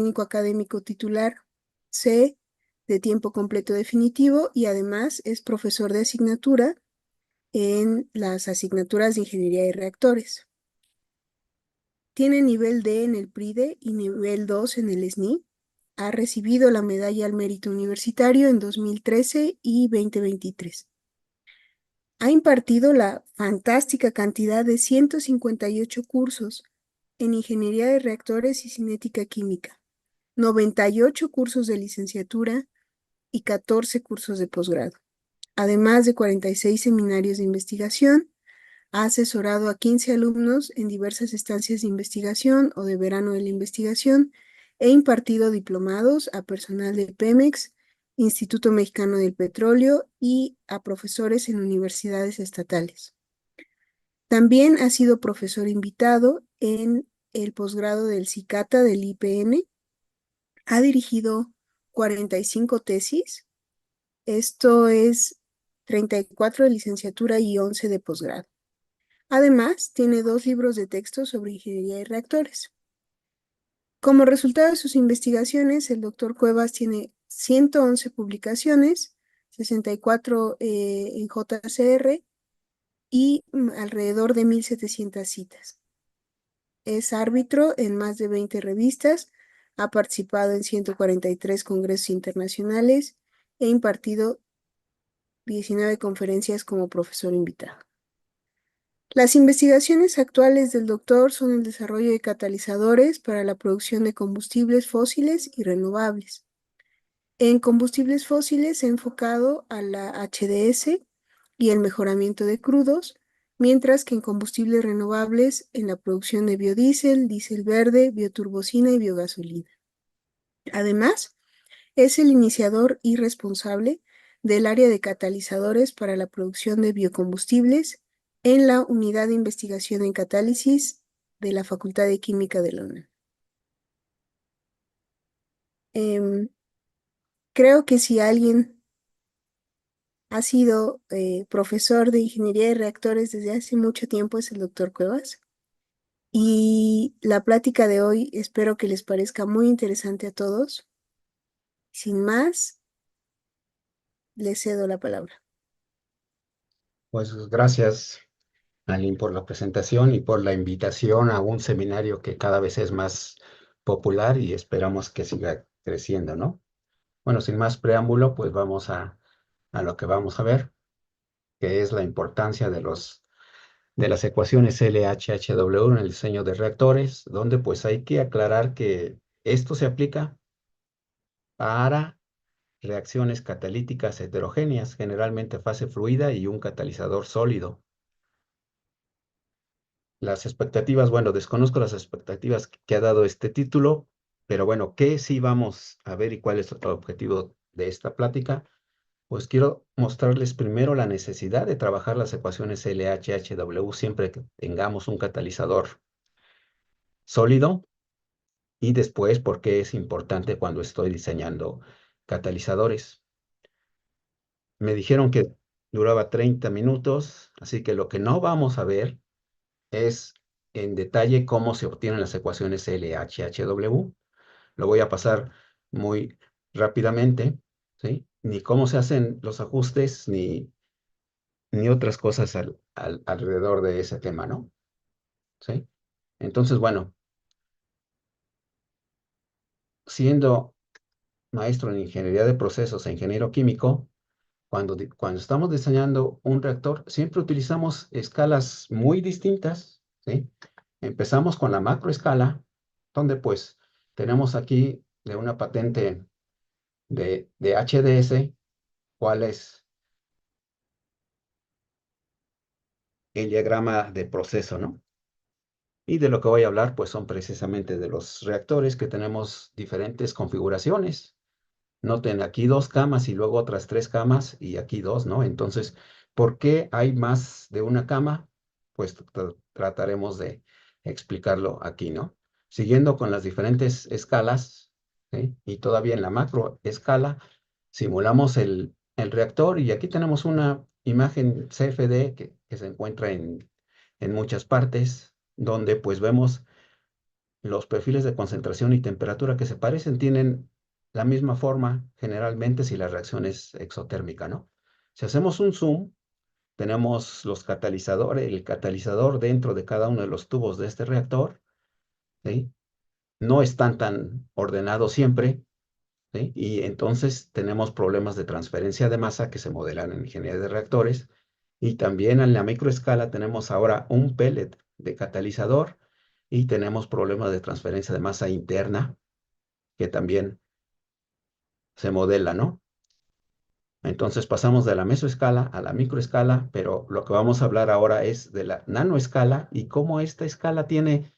técnico académico titular C de tiempo completo definitivo y además es profesor de asignatura en las asignaturas de Ingeniería de Reactores. Tiene nivel D en el PRIDE y nivel 2 en el SNI. Ha recibido la Medalla al Mérito Universitario en 2013 y 2023. Ha impartido la fantástica cantidad de 158 cursos en Ingeniería de Reactores y Cinética Química, 98 cursos de licenciatura y 14 cursos de posgrado, además de 46 seminarios de investigación. Ha asesorado a 15 alumnos en diversas estancias de investigación o de verano de la investigación e impartido diplomados a personal de Pemex, Instituto Mexicano del Petróleo y a profesores en universidades estatales. También ha sido profesor invitado en el posgrado del CICATA del IPN. Ha dirigido 45 tesis. Esto es 34 de licenciatura y 11 de posgrado. Además, tiene 2 libros de texto sobre ingeniería de reactores. Como resultado de sus investigaciones, el doctor Cuevas tiene 111 publicaciones, 64 en JCR y alrededor de 1,700 citas. Es árbitro en más de 20 revistas, ha participado en 143 congresos internacionales e impartido 19 conferencias como profesor invitado. Las investigaciones actuales del doctor son el desarrollo de catalizadores para la producción de combustibles fósiles y renovables. En combustibles fósiles se ha enfocado a la HDS y el mejoramiento de crudos, mientras que en combustibles renovables en la producción de biodiesel, diésel verde, bioturbocina y biogasolina. Además, es el iniciador y responsable del área de catalizadores para la producción de biocombustibles en la Unidad de Investigación en Catálisis de la Facultad de Química de la UNAM. Creo que si alguien ha sido profesor de Ingeniería de Reactores desde hace mucho tiempo es el doctor Cuevas. Y la plática de hoy espero que les parezca muy interesante a todos. Sin más, les cedo la palabra. Pues gracias, Aline, por la presentación y por la invitación a un seminario que cada vez es más popular y esperamos que siga creciendo, ¿no? Bueno, sin más preámbulo, pues vamos a lo que vamos a ver, que es la importancia de las ecuaciones LHHW en el diseño de reactores, donde pues hay que aclarar que esto se aplica para reacciones catalíticas heterogéneas, generalmente fase fluida y un catalizador sólido. Las expectativas, bueno, desconozco las expectativas que ha dado este título, pero bueno, ¿qué sí vamos a ver y cuál es el objetivo de esta plática? Pues quiero mostrarles primero la necesidad de trabajar las ecuaciones LHHW siempre que tengamos un catalizador sólido y después por qué es importante cuando estoy diseñando catalizadores. Me dijeron que duraba 30 minutos, así que lo que no vamos a ver es en detalle cómo se obtienen las ecuaciones LHHW. Lo voy a pasar muy rápidamente, ¿sí? Ni cómo se hacen los ajustes, ni otras cosas alrededor de ese tema, ¿no? ¿Sí? Entonces, bueno, siendo maestro en ingeniería de procesos e ingeniero químico, cuando estamos diseñando un reactor, siempre utilizamos escalas muy distintas, ¿sí? Empezamos con la macroescala, donde pues tenemos aquí de una patente de HDS, cuál es el diagrama de proceso, ¿no? Y de lo que voy a hablar, pues son precisamente de los reactores que tenemos diferentes configuraciones. Noten aquí 2 camas y luego otras 3 camas y aquí 2, ¿no? Entonces, ¿por qué hay más de una cama? Pues trataremos de explicarlo aquí, ¿no? Siguiendo con las diferentes escalas, ¿sí? Y todavía en la macro escala, simulamos el reactor y aquí tenemos una imagen CFD que se encuentra en muchas partes, donde pues vemos los perfiles de concentración y temperatura que se parecen tienen la misma forma generalmente si la reacción es exotérmica, ¿no? Si hacemos un zoom, tenemos los catalizadores, el catalizador dentro de cada uno de los tubos de este reactor, ¿sí? No están tan ordenados siempre, ¿sí? Y entonces tenemos problemas de transferencia de masa que se modelan en ingeniería de reactores. Y también en la microescala tenemos ahora un pellet de catalizador y tenemos problemas de transferencia de masa interna que también se modela, ¿no? Entonces pasamos de la mesoescala a la microescala, pero lo que vamos a hablar ahora es de la nanoescala y cómo esta escala tiene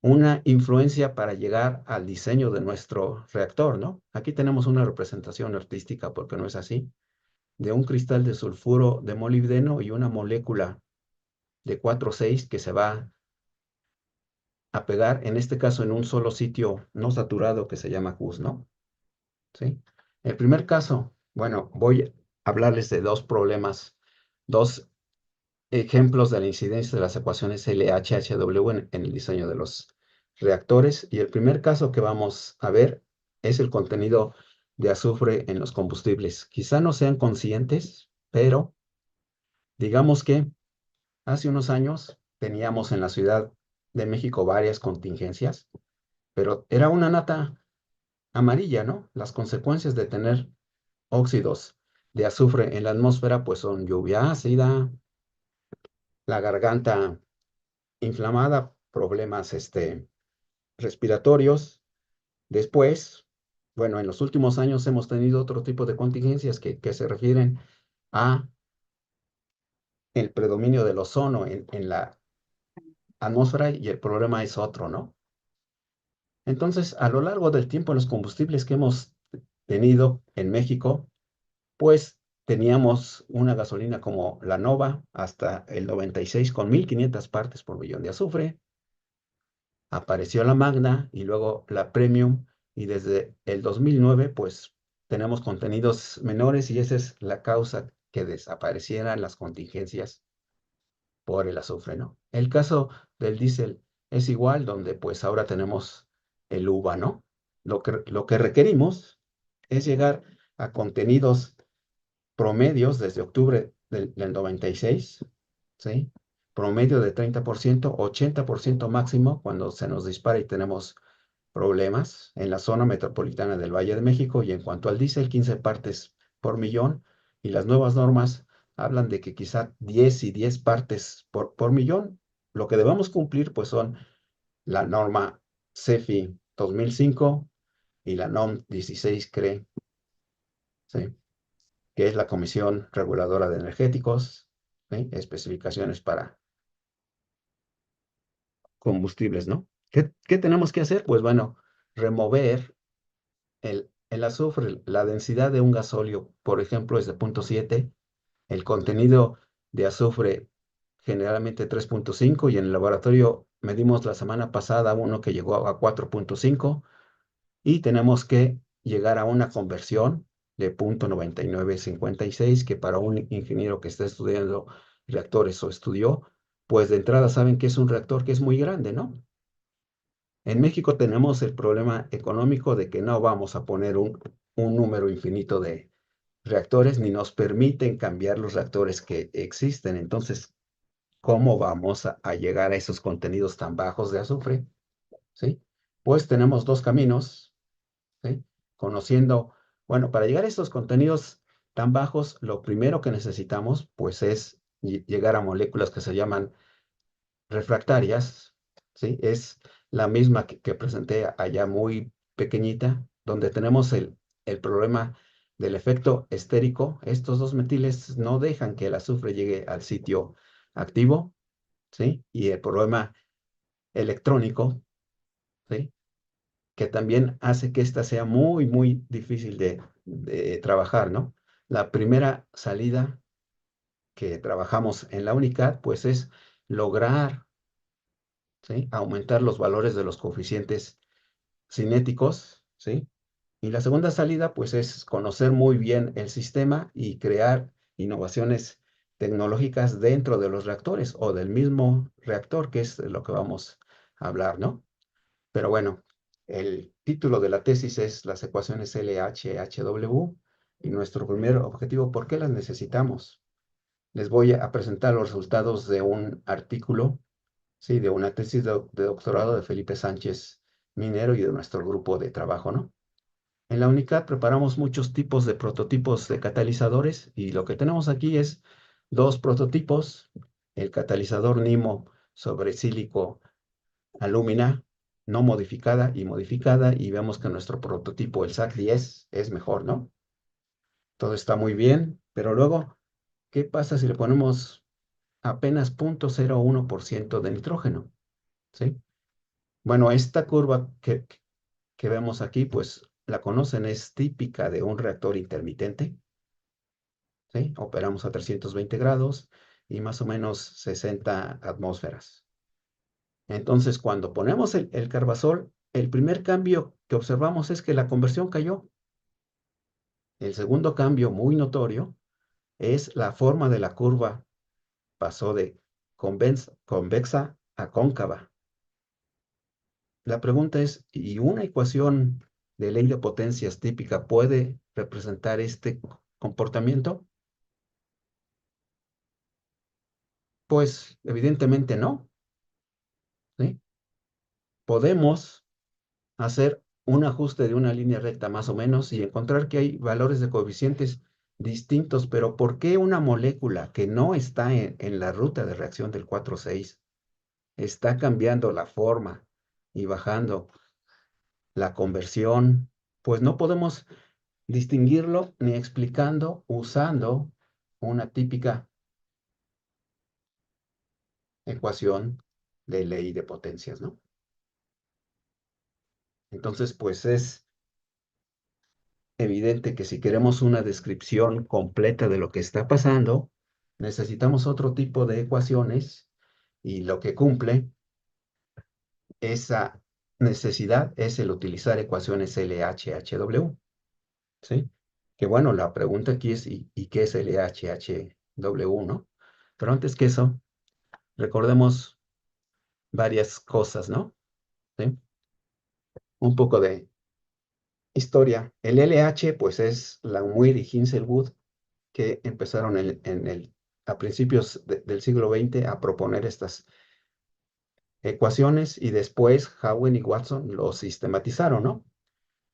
una influencia para llegar al diseño de nuestro reactor, ¿no? Aquí tenemos una representación artística, porque no es así, de un cristal de sulfuro de molibdeno y una molécula de 4,6 que se va a pegar, en este caso, en un solo sitio no saturado que se llama CUS, ¿no? ¿Sí? El primer caso, bueno, voy a hablarles de dos problemas, dos ejemplos de la incidencia de las ecuaciones LHHW en el diseño de los reactores. Y el primer caso que vamos a ver es el contenido de azufre en los combustibles. Quizá no sean conscientes, pero digamos que hace unos años teníamos en la Ciudad de México varias contingencias, pero era una nata amarilla, ¿no? Las consecuencias de tener óxidos de azufre en la atmósfera, pues son lluvia ácida, la garganta inflamada, problemas respiratorios. Después, bueno, en los últimos años hemos tenido otro tipo de contingencias que se refieren a el predominio del ozono en la atmósfera y el problema es otro, ¿no? Entonces, a lo largo del tiempo, los combustibles que hemos tenido en México, pues teníamos una gasolina como la Nova hasta el 96 con 1,500 partes por millón de azufre. Apareció la Magna y luego la Premium y desde el 2009 pues tenemos contenidos menores y esa es la causa que desaparecieran las contingencias por el azufre, ¿no? El caso del diésel es igual, donde pues ahora tenemos el UVA, ¿no? Lo que requerimos es llegar a contenidos promedios desde octubre del 96, ¿sí? Promedio de 30%, 80% máximo cuando se nos dispara y tenemos problemas en la zona metropolitana del Valle de México y en cuanto al diésel, 15 partes por millón y las nuevas normas hablan de que quizá 10 y 10 partes por millón. Lo que debamos cumplir pues son la norma CEFI 2005 y la NOM 16 CRE, ¿sí? Que es la Comisión Reguladora de Energéticos, ¿sí? Especificaciones para combustibles, ¿no? ¿Qué tenemos que hacer? Pues bueno, remover el azufre, la densidad de un gasóleo, por ejemplo, es de 0,7, el contenido de azufre generalmente 3,5 y en el laboratorio medimos la semana pasada uno que llegó a 4,5 y tenemos que llegar a una conversión de 0,9956 que para un ingeniero que está estudiando reactores o estudió, pues de entrada saben que es un reactor que es muy grande, ¿no? En México tenemos el problema económico de que no vamos a poner un número infinito de reactores ni nos permiten cambiar los reactores que existen. Entonces, ¿cómo vamos a llegar a esos contenidos tan bajos de azufre? ¿Sí? Pues tenemos dos caminos, ¿sí? Conociendo, bueno, para llegar a estos contenidos tan bajos, lo primero que necesitamos, pues, es llegar a moléculas que se llaman refractarias, ¿sí? Es la misma que presenté allá muy pequeñita, donde tenemos el problema del efecto estérico. Estos dos metiles no dejan que el azufre llegue al sitio activo, ¿sí? Y el problema electrónico, ¿sí? Que también hace que esta sea muy, muy difícil de trabajar, ¿no? La primera salida que trabajamos en la UNICAD, pues es lograr, ¿sí? Aumentar los valores de los coeficientes cinéticos, ¿sí? Y la segunda salida, pues es conocer muy bien el sistema y crear innovaciones tecnológicas dentro de los reactores o del mismo reactor, que es de lo que vamos a hablar, ¿no? Pero bueno, el título de la tesis es las ecuaciones LH-HW y nuestro primer objetivo, ¿por qué las necesitamos? Les voy a presentar los resultados de un artículo, sí, de una tesis de doctorado de Felipe Sánchez Minero y de nuestro grupo de trabajo, ¿no? En la UNICAD preparamos muchos tipos de prototipos de catalizadores y lo que tenemos aquí es dos prototipos, el catalizador NIMO sobre sílico alúmina no modificada y modificada, y vemos que nuestro prototipo, el SAC-10, es mejor, ¿no? Todo está muy bien, pero luego, ¿qué pasa si le ponemos apenas 0.01% de nitrógeno? ¿Sí? Bueno, esta curva que vemos aquí, pues la conocen, es típica de un reactor intermitente, ¿sí? Operamos a 320 grados y más o menos 60 atmósferas. Entonces, cuando ponemos el carbazol, el primer cambio que observamos es que la conversión cayó. El segundo cambio muy notorio es la forma de la curva. Pasó de convexa a cóncava. La pregunta es, ¿y una ecuación de ley de potencias típica puede representar este comportamiento? Pues evidentemente no, ¿sí? Podemos hacer un ajuste de una línea recta más o menos y encontrar que hay valores de coeficientes distintos, pero ¿por qué una molécula que no está en la ruta de reacción del 4,6 está cambiando la forma y bajando la conversión? Pues no podemos distinguirlo ni explicando usando una típica ecuación de ley de potencias, ¿no? Entonces, pues es evidente que si queremos una descripción completa de lo que está pasando, necesitamos otro tipo de ecuaciones y lo que cumple esa necesidad es el utilizar ecuaciones LHHW, ¿sí? Que bueno, la pregunta aquí es, ¿y qué es LHHW, no? Pero antes que eso, recordemos varias cosas, ¿no? ¿Sí? Un poco de historia. El LH, pues es Langmuir y Hinshelwood, que empezaron a principios del siglo XX a proponer estas ecuaciones y después Howen y Watson lo sistematizaron, ¿no?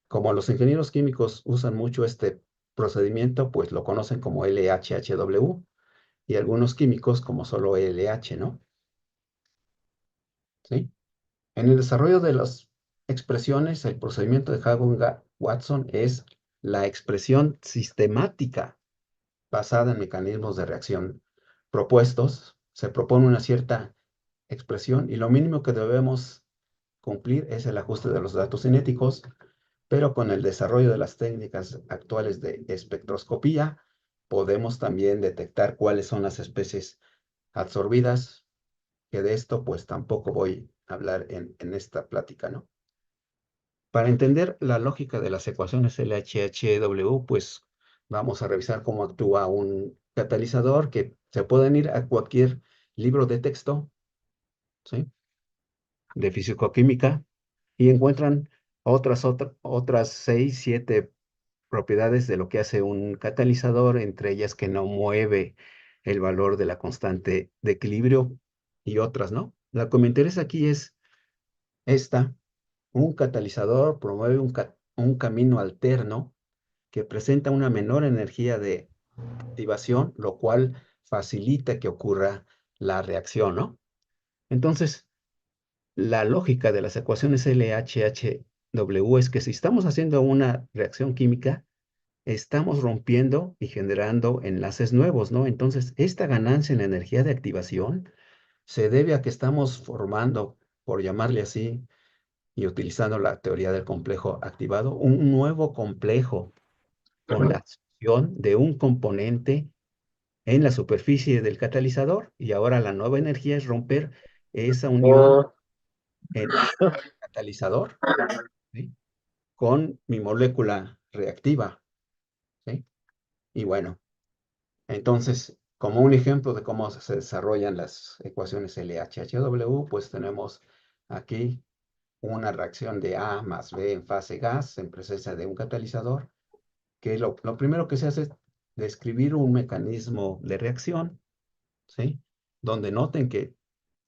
Como los ingenieros químicos usan mucho este procedimiento, pues lo conocen como LHHW y algunos químicos como solo LH, ¿no? ¿Sí? En el desarrollo de las expresiones, el procedimiento de Howen-Watson es la expresión sistemática basada en mecanismos de reacción propuestos. Se propone una cierta expresión y lo mínimo que debemos cumplir es el ajuste de los datos cinéticos, pero con el desarrollo de las técnicas actuales de espectroscopía podemos también detectar cuáles son las especies absorbidas, que de esto pues tampoco voy a hablar en esta plática, ¿no? Para entender la lógica de las ecuaciones LHHW, pues vamos a revisar cómo actúa un catalizador, que se pueden ir a cualquier libro de texto, ¿sí? De fisicoquímica y encuentran otras 6, 7 propiedades de lo que hace un catalizador, entre ellas que no mueve el valor de la constante de equilibrio y otras, ¿no? La que me interesa aquí es esta. Un catalizador promueve un camino alterno que presenta una menor energía de activación, lo cual facilita que ocurra la reacción, ¿no? Entonces, la lógica de las ecuaciones LHHW es que si estamos haciendo una reacción química, estamos rompiendo y generando enlaces nuevos, ¿no? Entonces, esta ganancia en energía de activación se debe a que estamos formando, por llamarle así, y utilizando la teoría del complejo activado, un nuevo complejo con la acción de un componente en la superficie del catalizador, y ahora la nueva energía es romper esa unión en el catalizador, ¿sí? Con mi molécula reactiva, ¿sí? Y bueno, entonces, como un ejemplo de cómo se desarrollan las ecuaciones LHHW, pues tenemos aquí una reacción de A más B en fase gas en presencia de un catalizador, que lo primero que se hace es describir un mecanismo de reacción, ¿sí? Donde noten que,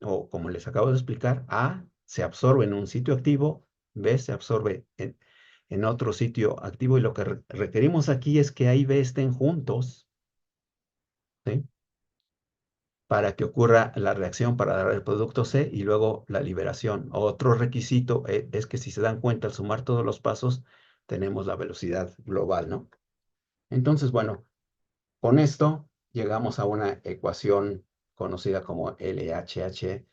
o como les acabo de explicar, A se absorbe en un sitio activo, B se absorbe en otro sitio activo, y lo que requerimos aquí es que A y B estén juntos, ¿sí? Para que ocurra la reacción para dar el producto C y luego la liberación. Otro requisito es que, si se dan cuenta, al sumar todos los pasos, tenemos la velocidad global, ¿no? Entonces, bueno, con esto llegamos a una ecuación conocida como LHH-W,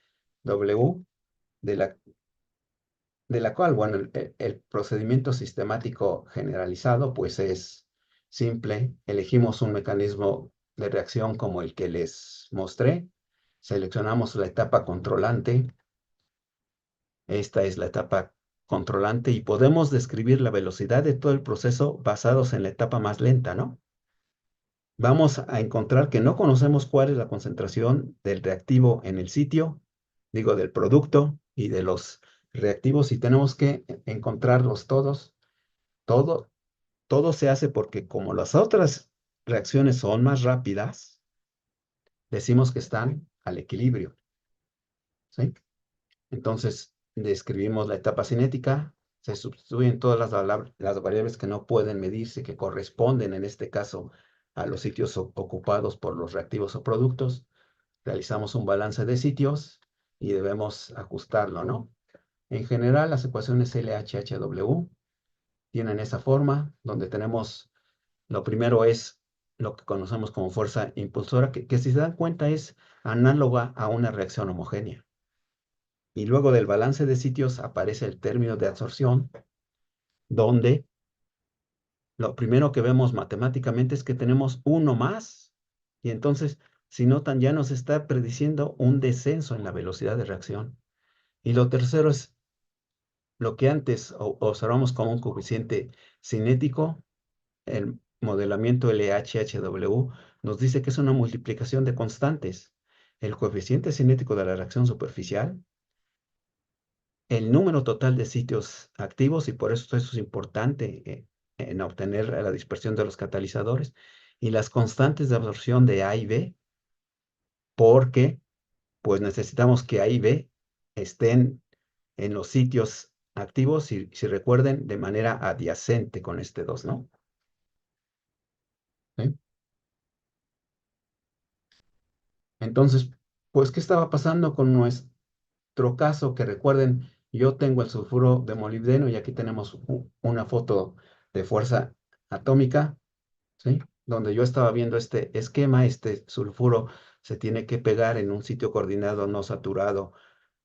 de la cual, bueno, el procedimiento sistemático generalizado pues es simple. Elegimos un mecanismo de reacción como el que les mostré. Seleccionamos la etapa controlante. Esta es la etapa controlante y podemos describir la velocidad de todo el proceso basados en la etapa más lenta, ¿no? Vamos a encontrar que no conocemos cuál es la concentración del reactivo en el sitio, digo, del producto y de los reactivos, y tenemos que encontrarlos todos. Todo, todo se hace porque, como las otras reacciones son más rápidas, decimos que están al equilibrio, ¿sí? Entonces, describimos la etapa cinética, se sustituyen todas las variables que no pueden medirse, que corresponden en este caso a los sitios ocupados por los reactivos o productos. Realizamos un balance de sitios y debemos ajustarlo, ¿no? En general, las ecuaciones LHHW tienen esa forma, donde tenemos, lo primero es lo que conocemos como fuerza impulsora, que si se dan cuenta es análoga a una reacción homogénea. Y luego del balance de sitios aparece el término de absorción, donde lo primero que vemos matemáticamente es que tenemos uno más. Y entonces, si notan, ya nos está prediciendo un descenso en la velocidad de reacción. Y lo tercero es lo que antes observamos como un coeficiente cinético. El modelamiento LHHW nos dice que es una multiplicación de constantes. El coeficiente cinético de la reacción superficial, el número total de sitios activos, y por eso es importante en obtener la dispersión de los catalizadores, y las constantes de absorción de A y B, porque pues necesitamos que A y B estén en los sitios activos, si recuerden, de manera adyacente con este 2, ¿no? ¿Sí? Entonces, pues, ¿qué estaba pasando con nuestro caso? Que recuerden, yo tengo el sulfuro de molibdeno y aquí tenemos una foto de fuerza atómica, ¿sí? Donde yo estaba viendo este esquema. Este sulfuro se tiene que pegar en un sitio coordinado no saturado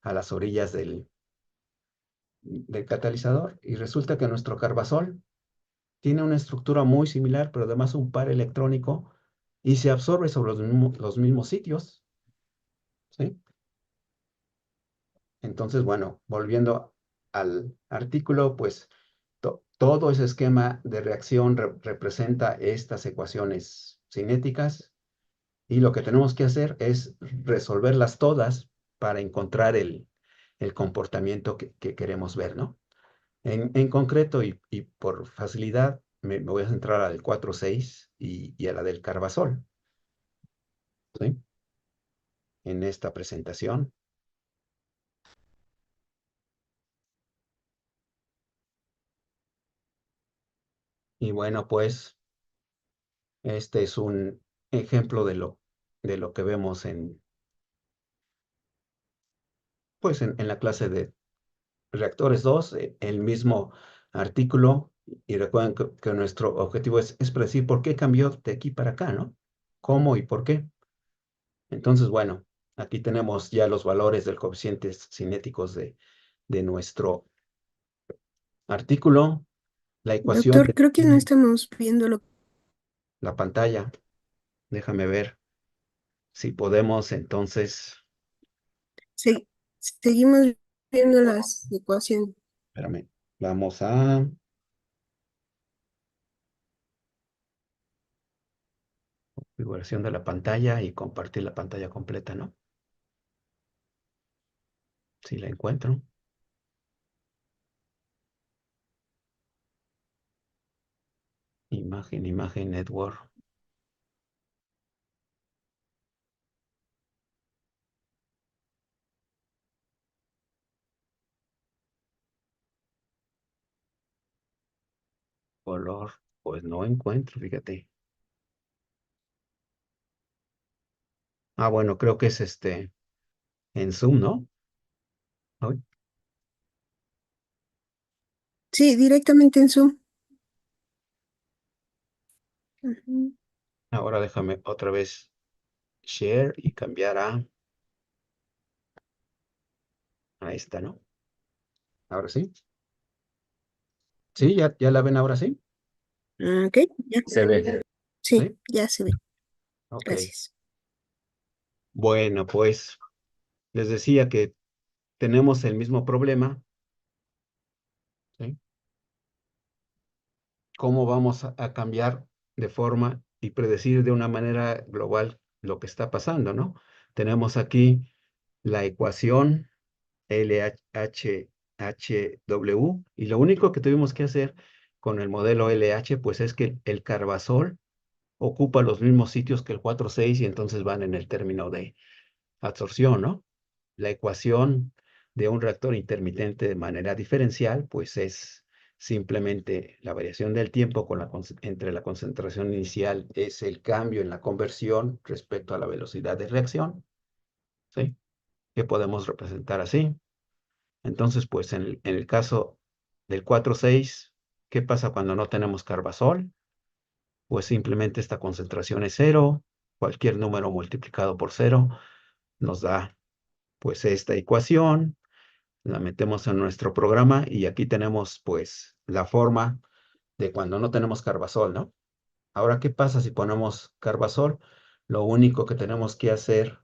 a las orillas del catalizador, y resulta que nuestro carbazol tiene una estructura muy similar, pero además un par electrónico, y se absorbe sobre los mismos sitios, ¿sí? Entonces, bueno, volviendo al artículo, pues todo ese esquema de reacción representa estas ecuaciones cinéticas, y lo que tenemos que hacer es resolverlas todas para encontrar el comportamiento que queremos ver, ¿no? En concreto, y por facilidad, me voy a centrar al 4,6 y a la del carbazol, ¿sí? En esta presentación. Y bueno, pues este es un ejemplo de lo que vemos pues en la clase de reactores 2, el mismo artículo. Y recuerden que nuestro objetivo es predecir por qué cambió de aquí para acá, ¿no? ¿Cómo y por qué? Entonces, bueno, aquí tenemos ya los valores del coeficientes cinéticos de nuestro artículo, la ecuación Doctor, que creo que no tiene estamos viendo lo. la pantalla. Déjame ver si podemos entonces, Sí, seguimos viendo las ecuaciones. espérame, vamos a configuración de la pantalla y compartir la pantalla completa, ¿no? Si la encuentro. Imagen network. Color, pues no encuentro, fíjate. Ah, bueno, creo que es en Zoom, ¿no? Ay, Sí, directamente en Zoom. Ujú. ahora déjame otra vez share y cambiar a esta, ¿no? Ahora sí. Sí, ya la ven ahora sí. Ah, ok, ya. Se ve. Sí, ¿Sí? ya se ve. Ok. Gracias. Bueno, pues les decía que tenemos el mismo problema, ¿sí? ¿Cómo vamos a cambiar de forma y predecir de una manera global lo que está pasando, ¿no? Tenemos aquí la ecuación LHHW y lo único que tuvimos que hacer con el modelo LH, pues es que el carbazol ocupa los mismos sitios que el 4,6 y entonces van en el término de absorción, ¿no? La ecuación de un reactor intermitente de manera diferencial, pues es simplemente la variación del tiempo entre la concentración inicial es el cambio en la conversión respecto a la velocidad de reacción, ¿sí? Que podemos representar así. Entonces, pues en el caso del 4,6, ¿qué pasa cuando no tenemos carbazol? Pues simplemente esta concentración es cero, cualquier número multiplicado por cero nos da pues esta ecuación, la metemos en nuestro programa y aquí tenemos pues la forma de cuando no tenemos carbazol, ¿no? Ahora, ¿qué pasa si ponemos carbazol? Lo único que tenemos que hacer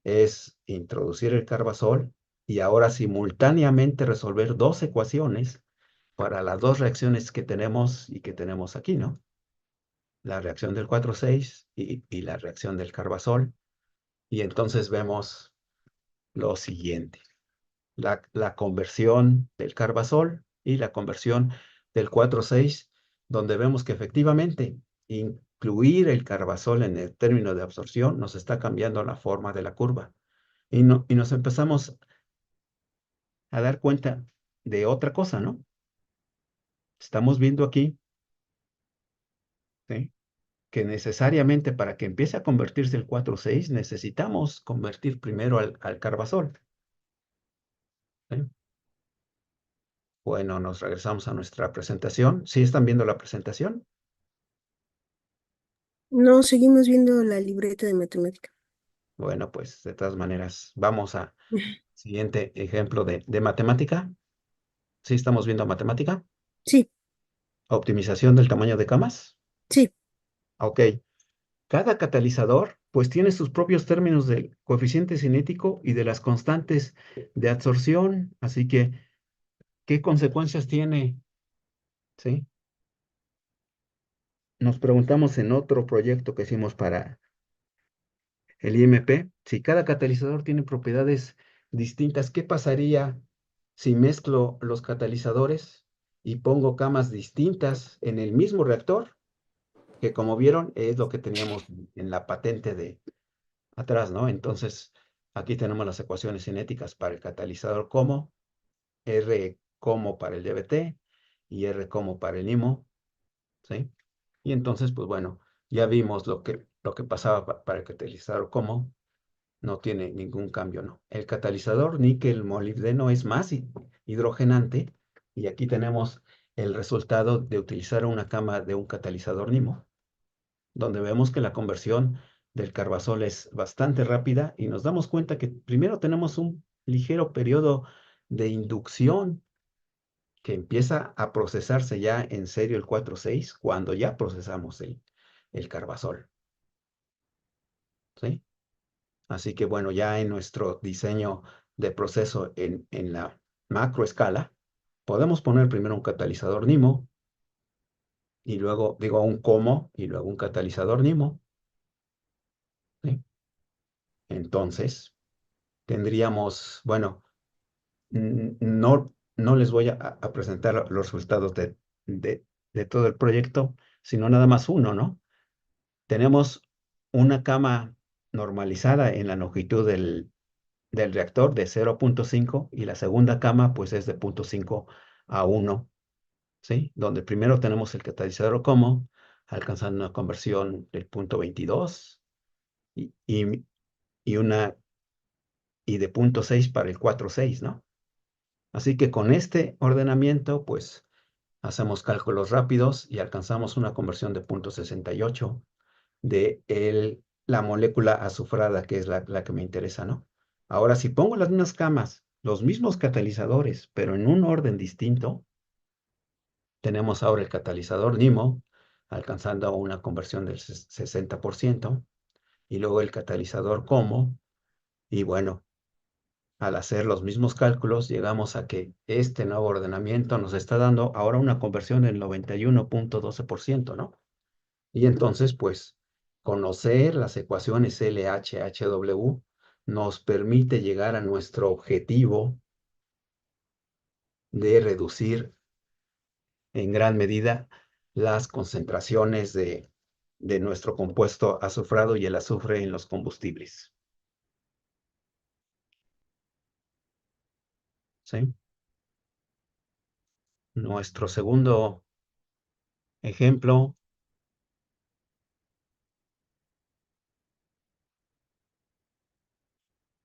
es introducir el carbazol y ahora simultáneamente resolver dos ecuaciones para las dos reacciones que tenemos y que tenemos aquí, ¿no? La reacción del 4,6 y la reacción del carbazol. Y entonces vemos lo siguiente. La conversión del carbazol y la conversión del 4,6, donde vemos que efectivamente incluir el carbazol en el término de absorción nos está cambiando la forma de la curva. Y nos empezamos a dar cuenta de otra cosa, ¿no? Estamos viendo aquí, ¿sí? Que necesariamente para que empiece a convertirse el 4,6 necesitamos convertir primero al carbazol, ¿sí? Bueno, nos regresamos a nuestra presentación. ¿Sí están viendo la presentación? No, seguimos viendo la libreta de matemática. Bueno, pues de todas maneras, vamos a siguiente ejemplo de matemática. ¿Sí estamos viendo matemática? Sí, Optimización del tamaño de camas. sí. Ok. Cada catalizador, pues tiene sus propios términos del coeficiente cinético y de las constantes de absorción. Así que, ¿qué consecuencias tiene? ¿Sí? Nos preguntamos en otro proyecto que hicimos para el IMP, si cada catalizador tiene propiedades distintas, ¿qué pasaría si mezclo los catalizadores y pongo camas distintas en el mismo reactor? Que como vieron es lo que teníamos en la patente de atrás, ¿no? Entonces, aquí tenemos las ecuaciones cinéticas para el catalizador como, R como para el DBT y R como para el IMO, ¿sí? Y entonces, pues bueno, ya vimos lo que pasaba para el catalizador como no tiene ningún cambio, ¿no? El catalizador níquel molibdeno es más hidrogenante y aquí tenemos el resultado de utilizar una cama de un catalizador NIMO, donde vemos que la conversión del carbazol es bastante rápida y nos damos cuenta que primero tenemos un ligero periodo de inducción que empieza a procesarse ya en serio el 4,6 cuando ya procesamos el carbazol, ¿sí? Así que bueno, ya en nuestro diseño de proceso en la macroescala, podemos poner primero un catalizador NIMO y luego, digo, un COMO y luego un catalizador NIMO, ¿sí? Entonces, tendríamos, bueno, no les voy a presentar los resultados de todo el proyecto, sino nada más uno, ¿no? Tenemos una cama normalizada en la longitud del reactor de 0,5 y la segunda cama pues es de 0,5 a 1, ¿sí? Donde primero tenemos el catalizador como alcanzando una conversión del 0,22 y, y, y una y de 0,6 para el 4,6, ¿no? Así que con este ordenamiento pues hacemos cálculos rápidos y alcanzamos una conversión de 0,68 de la molécula azufrada, que es la que me interesa, ¿no? Ahora, si pongo las mismas camas, los mismos catalizadores, pero en un orden distinto, tenemos ahora el catalizador NIMO, alcanzando una conversión del 60%, y luego el catalizador COMO, y bueno, al hacer los mismos cálculos, llegamos a que este nuevo ordenamiento nos está dando ahora una conversión del 91,12%, ¿no? Y entonces, pues, conocer las ecuaciones LHHW nos permite llegar a nuestro objetivo de reducir en gran medida las concentraciones de nuestro compuesto azufrado y el azufre en los combustibles. ¿Sí? Nuestro segundo ejemplo,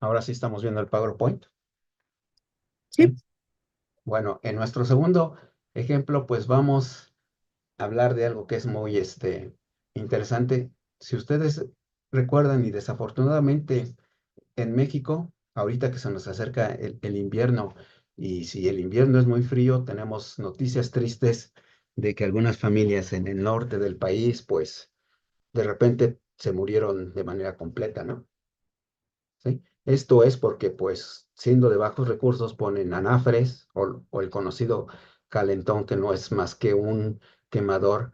ahora sí estamos viendo el PowerPoint. Sí, ¿Sí? Bueno, en nuestro segundo ejemplo, pues vamos a hablar de algo que es muy interesante. Si ustedes recuerdan, y desafortunadamente en México, ahorita que se nos acerca el invierno, y si el invierno es muy frío, tenemos noticias tristes de que algunas familias en el norte del país, pues de repente se murieron de manera completa, ¿no? ¿Sí? Esto es porque, pues, siendo de bajos recursos, ponen anafres o el conocido calentón, que no es más que un quemador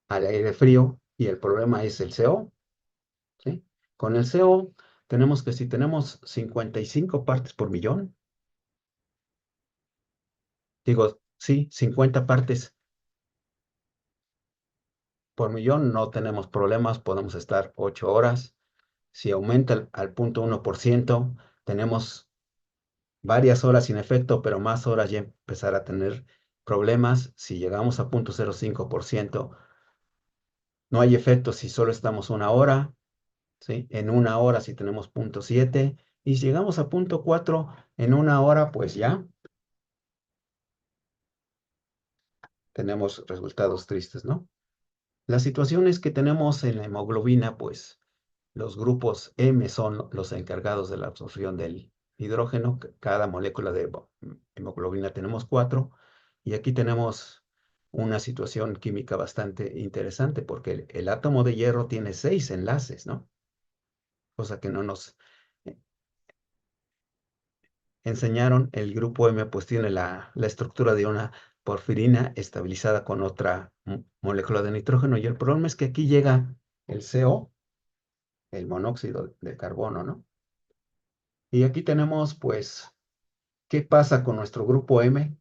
al aire frío, y el problema es el CO, ¿sí? Con el CO tenemos que si tenemos 55 partes por millón, digo, sí, 50 partes por millón, no tenemos problemas, podemos estar 8 horas. Si aumenta al 0,1%, tenemos varias horas sin efecto, pero más horas ya empezar a tener problemas. Si llegamos a 0,05%, no hay efecto si solo estamos una hora, ¿sí? En una hora si tenemos 0,7, y si llegamos a 0,4 en una hora, pues ya tenemos resultados tristes, ¿no? La situación es que tenemos en la hemoglobina, pues los grupos M son los encargados de la absorción del hidrógeno. Cada molécula de hemoglobina tenemos 4, y aquí tenemos una situación química bastante interesante porque el átomo de hierro tiene 6 enlaces, ¿no? Cosa que no nos enseñaron. El grupo M pues tiene la estructura de una porfirina estabilizada con otra molécula de nitrógeno, y el problema es que aquí llega el CO, el monóxido de carbono, ¿no? Y aquí tenemos pues qué pasa con nuestro grupo M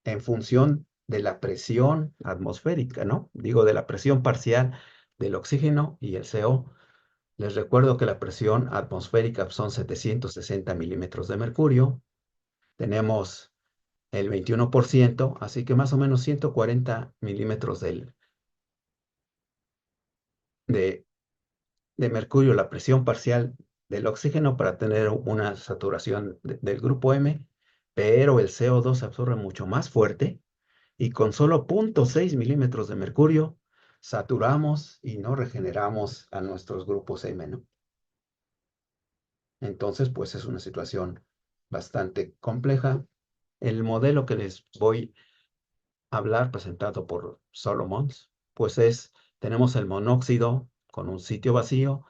en función de la presión atmosférica, ¿no? Digo, de la presión parcial del oxígeno y el CO. Les recuerdo que la presión atmosférica son 760 milímetros de mercurio. Tenemos el 21%, así que más o menos 140 milímetros de, de mercurio, la presión parcial del oxígeno para tener una saturación del grupo M, pero el CO2 se absorbe mucho más fuerte, y con solo 0,6 milímetros de mercurio saturamos y no regeneramos a nuestros grupos M, ¿no? Entonces, pues es una situación bastante compleja. El modelo que les voy hablar, presentado por Solomons, pues tenemos el monóxido con un sitio vacío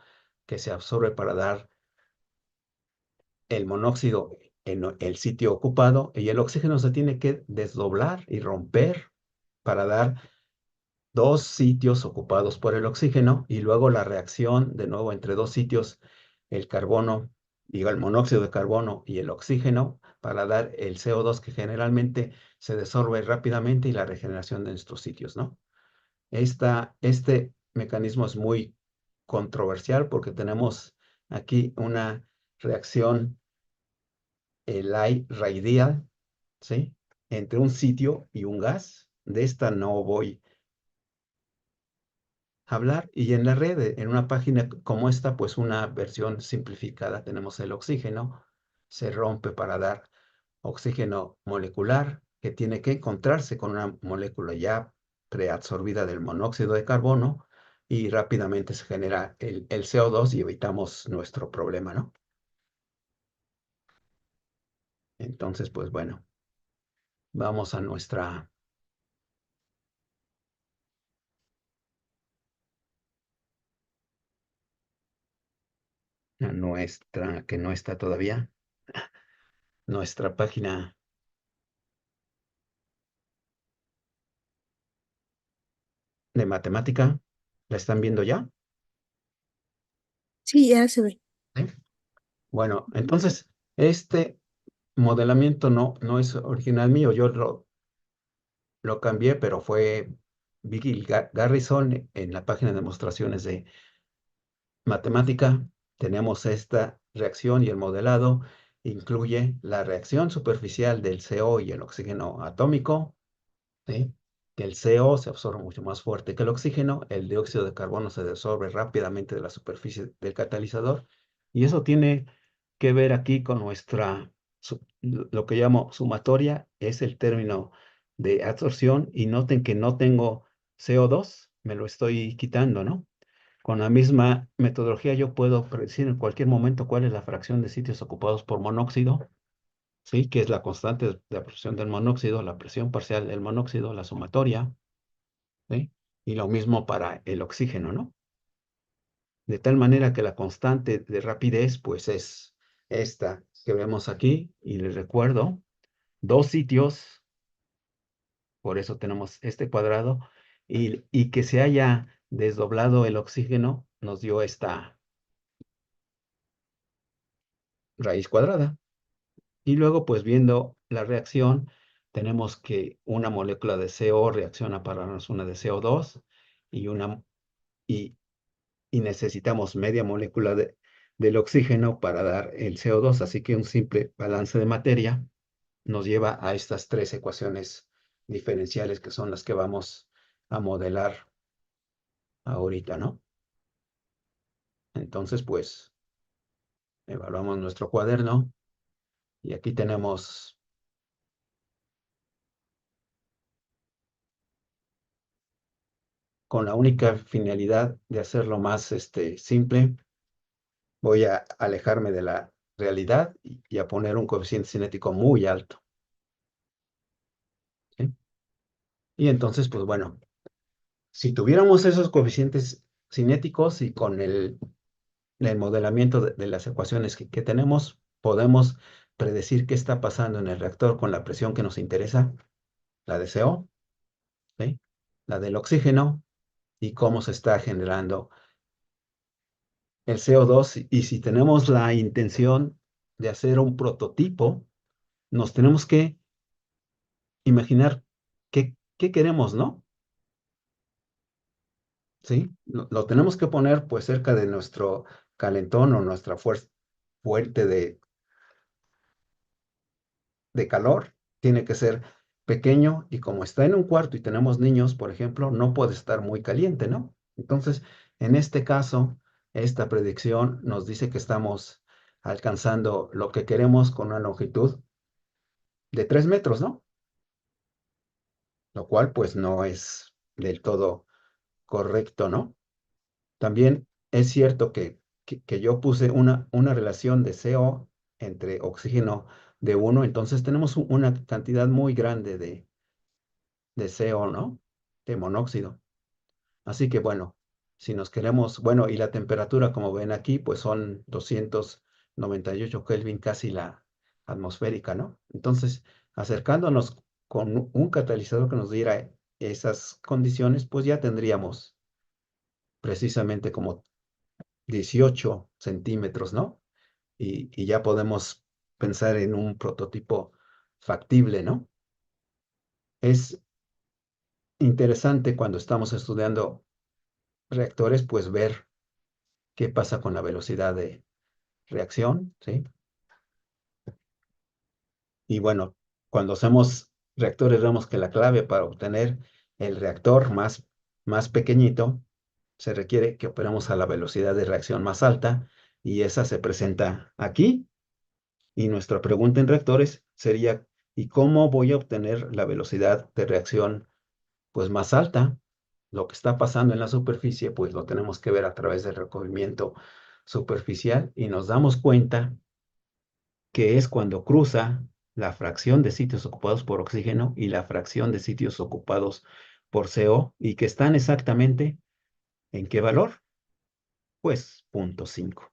que se absorbe para dar el monóxido en el sitio ocupado, y el oxígeno se tiene que desdoblar y romper para dar dos sitios ocupados por el oxígeno, y luego la reacción de nuevo entre dos sitios, el carbono, digo, el monóxido de carbono y el oxígeno, para dar el CO2, que generalmente se disolve rápidamente, y la regeneración de nuestros sitios, ¿no? Este mecanismo es muy controversial porque tenemos aquí una reacción radial, ¿sí? Entre un sitio y un gas. De esta no voy a hablar. Y en la red, en una página como esta, pues una versión simplificada, tenemos el oxígeno. Se rompe para dar oxígeno molecular que tiene que encontrarse con una molécula ya preabsorbida del monóxido de carbono y rápidamente se genera el CO2 y evitamos nuestro problema, ¿no? Entonces, pues bueno, vamos que no está todavía, nuestra página de matemática. ¿La están viendo ya? Sí, ya se ve. ¿Sí? Bueno, entonces, este modelamiento no es original mío, yo lo cambié, pero fue Vicky Garrison en la página de demostraciones de matemática. Tenemos esta reacción y el modelado incluye la reacción superficial del CO y el oxígeno atómico, ¿sí? Que el CO se absorbe mucho más fuerte que el oxígeno, el dióxido de carbono se desorbe rápidamente de la superficie del catalizador, y eso tiene que ver aquí con lo que llamo sumatoria, es el término de absorción, y noten que no tengo CO2, me lo estoy quitando, ¿no? Con la misma metodología yo puedo predecir en cualquier momento cuál es la fracción de sitios ocupados por monóxido, ¿sí? Que es la constante de absorción del monóxido, la presión parcial del monóxido, la sumatoria, ¿sí? Y lo mismo para el oxígeno, ¿no? De tal manera que la constante de rapidez, pues es esta que vemos aquí, y les recuerdo, dos sitios, por eso tenemos este cuadrado, y que se haya desdoblado el oxígeno nos dio esta raíz cuadrada. Y luego, pues viendo la reacción, tenemos que una molécula de CO reacciona para darnos una de CO2 y, una, y, y necesitamos media molécula del oxígeno para dar el CO2. Así que un simple balance de materia nos lleva a estas tres ecuaciones diferenciales que son las que vamos a modelar ahorita, ¿no? Entonces, pues, evaluamos nuestro cuaderno y aquí tenemos, con la única finalidad de hacerlo más simple, voy a alejarme de la realidad y a poner un coeficiente cinético muy alto, ¿sí? Y entonces, pues bueno, si tuviéramos esos coeficientes cinéticos y con el modelamiento de las ecuaciones que tenemos, podemos predecir qué está pasando en el reactor con la presión que nos interesa, la de CO, ¿sí? La del oxígeno y cómo se está generando el CO2. Y si tenemos la intención de hacer un prototipo, nos tenemos que imaginar qué queremos, ¿no? ¿Sí? Lo tenemos que poner pues cerca de nuestro calentón o nuestra fuente de calor. Tiene que ser pequeño, y como está en un cuarto y tenemos niños, por ejemplo, no puede estar muy caliente, ¿no? Entonces, en este caso, esta predicción nos dice que estamos alcanzando lo que queremos con una longitud de 3 metros, ¿no? Lo cual pues no es del todo correcto, ¿no? También es cierto que yo puse una relación de CO entre oxígeno de 1, entonces tenemos una cantidad muy grande de CO, ¿no? De monóxido. Así que bueno, si nos queremos, bueno, y la temperatura, como ven aquí, pues son 298 Kelvin, casi la atmosférica, ¿no? Entonces, acercándonos con un catalizador que nos diera esas condiciones, pues ya tendríamos precisamente como 18 centímetros, ¿no? Y ya podemos pensar en un prototipo factible, ¿no? Es interesante cuando estamos estudiando reactores, pues ver qué pasa con la velocidad de reacción, ¿sí? Y bueno, cuando hacemos reactores, vemos que la clave para obtener el reactor más pequeñito, se requiere que operemos a la velocidad de reacción más alta, y esa se presenta aquí. Y nuestra pregunta en reactores sería, ¿y cómo voy a obtener la velocidad de reacción pues más alta? Lo que está pasando en la superficie, pues lo tenemos que ver a través del recubrimiento superficial, y nos damos cuenta que es cuando cruza la fracción de sitios ocupados por oxígeno y la fracción de sitios ocupados por CO, y que están exactamente ¿en qué valor? Pues 0.5,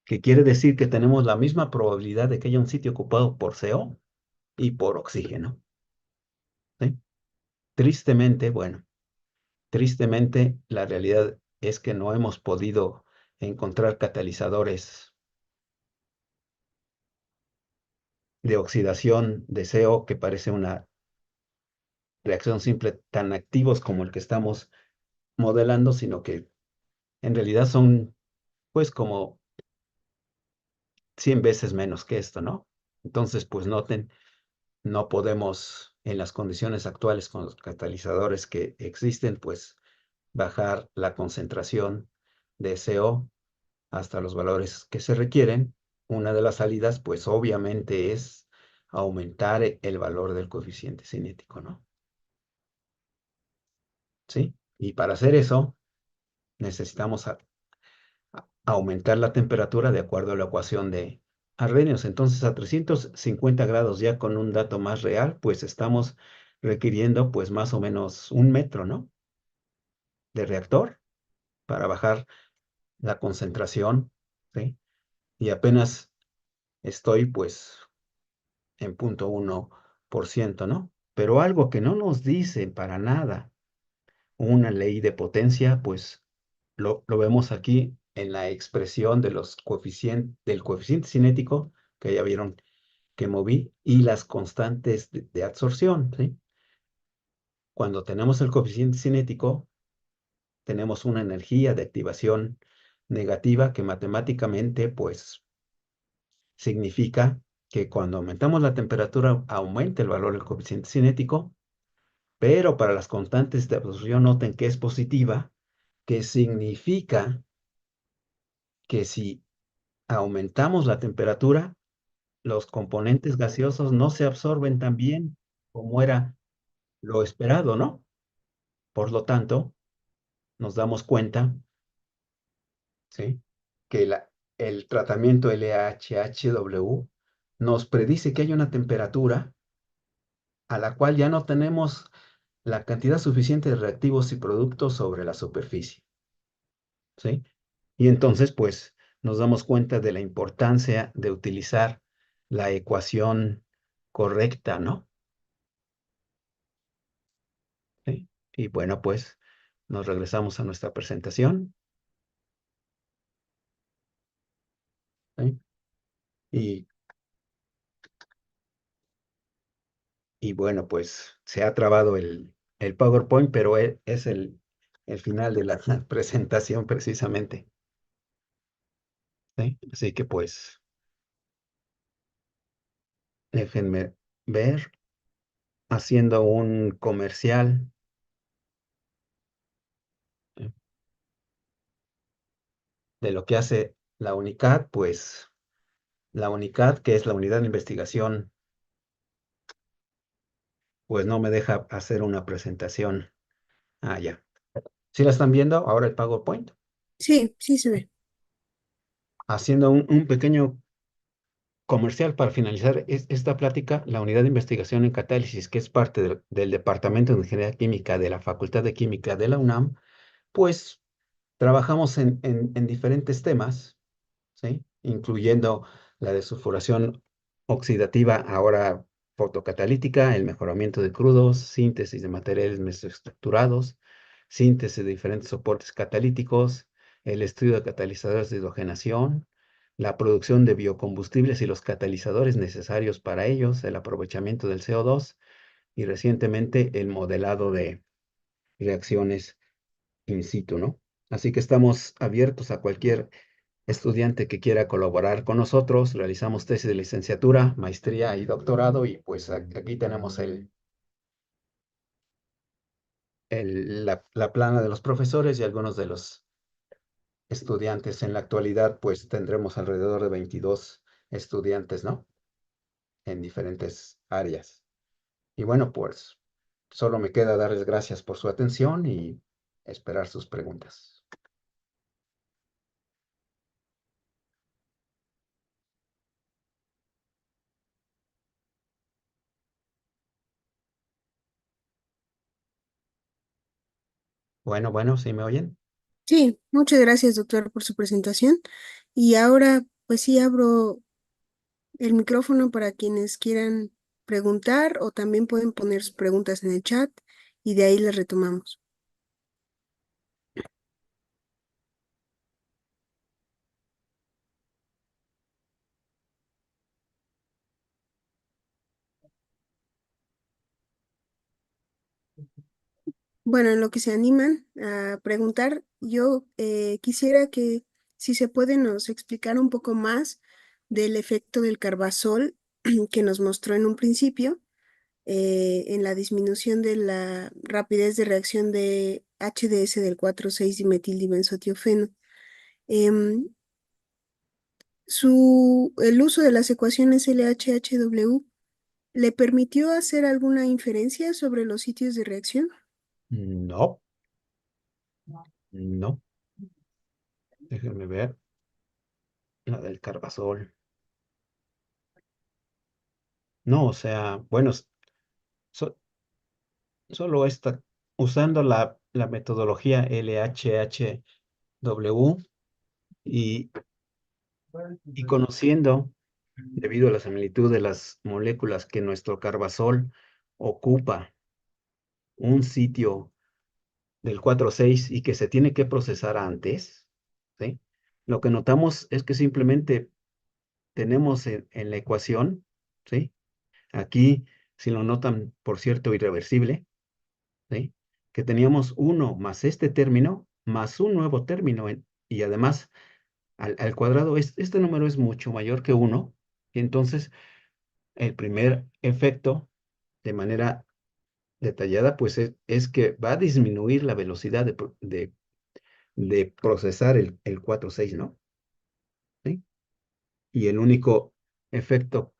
que quiere decir que tenemos la misma probabilidad de que haya un sitio ocupado por CO y por oxígeno, ¿sí? Tristemente, bueno, tristemente la realidad es que no hemos podido encontrar catalizadores de oxidación de CO, que parece una reacción simple, tan activos como el que estamos modelando, sino que en realidad son pues como 100 veces menos que esto, ¿no? Entonces, pues noten, no podemos en las condiciones actuales con los catalizadores que existen, pues bajar la concentración de CO hasta los valores que se requieren. Una de las salidas, pues obviamente es aumentar el valor del coeficiente cinético, ¿no? ¿Sí? Y para hacer eso, necesitamos aumentar la temperatura de acuerdo a la ecuación de Arrhenius. Entonces, a 350 grados, ya con un dato más real, pues estamos requiriendo pues más o menos 1 metro, ¿no? De reactor para bajar la concentración, ¿sí? Y apenas estoy pues en 0.1%, ¿no? Pero algo que no nos dice para nada una ley de potencia, pues lo vemos aquí en la expresión de los del coeficiente cinético, que ya vieron que moví, y las constantes de absorción, ¿sí? Cuando tenemos el coeficiente cinético, tenemos una energía de activación negativa que matemáticamente, pues, significa que cuando aumentamos la temperatura, aumenta el valor del coeficiente cinético, pero para las constantes de absorción noten que es positiva, que significa que si aumentamos la temperatura, los componentes gaseosos no se absorben tan bien como era lo esperado, ¿no? Por lo tanto, nos damos cuenta, ¿sí? Que el tratamiento LHHW nos predice que hay una temperatura a la cual ya no tenemos la cantidad suficiente de reactivos y productos sobre la superficie, ¿sí? Y entonces, pues, nos damos cuenta de la importancia de utilizar la ecuación correcta, ¿no? ¿Sí? Y bueno, pues, nos regresamos a nuestra presentación, ¿sí? Y, y bueno, pues, se ha trabado el PowerPoint, pero es el final de la presentación precisamente, ¿sí? Así que, pues, déjenme ver, haciendo un comercial, ¿sí? De lo que hace la UNICAD, pues la UNICAD, que es la Unidad de Investigación, pues no me deja hacer una presentación. Ah, ya. ¿Sí la están viendo ahora el PowerPoint? Sí, sí se ve. Haciendo un pequeño comercial para finalizar esta plática, la Unidad de Investigación en Catálisis, que es parte del Departamento de Ingeniería Química de la Facultad de Química de la UNAM, pues trabajamos en diferentes temas, ¿sí? Incluyendo la desulfuración oxidativa, ahora fotocatalítica, el mejoramiento de crudos, síntesis de materiales mesoestructurados, síntesis de diferentes soportes catalíticos, el estudio de catalizadores de hidrogenación, la producción de biocombustibles y los catalizadores necesarios para ellos, el aprovechamiento del CO2, y recientemente el modelado de reacciones in situ, ¿no? Así que estamos abiertos a cualquier estudiante que quiera colaborar con nosotros. Realizamos tesis de licenciatura, maestría y doctorado y pues aquí tenemos la plana de los profesores y algunos de los estudiantes. En la actualidad pues tendremos alrededor de 22 estudiantes, ¿no? En diferentes áreas. Y bueno, pues solo me queda darles gracias por su atención y esperar sus preguntas. Bueno, bueno, ¿sí me oyen? Sí, muchas gracias, doctor, por su presentación. Y ahora, pues sí, abro el micrófono para quienes quieran preguntar o también pueden poner sus preguntas en el chat y de ahí las retomamos. Bueno, en lo que se animan a preguntar, yo quisiera que, si se puede, nos explicara un poco más del efecto del carbazol que nos mostró en un principio en la disminución de la rapidez de reacción de HDS del 4,6-dimetildibenzotiofeno. Em, el uso de las ecuaciones LH-HW le permitió hacer alguna inferencia sobre los sitios de reacción. No, no. Déjenme ver la del carbazol. No, o sea, bueno, so- solo esta, usando la metodología LHHW y, y conociendo, debido a la similitud de las moléculas, que nuestro carbazol ocupa un sitio del 4,6 y que se tiene que procesar antes, ¿sí? Lo que notamos es que simplemente tenemos en la ecuación, ¿sí? Aquí, si lo notan, por cierto, irreversible, ¿sí? Que teníamos uno más este término, más un nuevo término, y además al cuadrado, este número es mucho mayor que uno, y entonces el primer efecto, de manera detallada, pues es que va a disminuir la velocidad de procesar el 4,6, ¿no? ¿Sí? Y el único efecto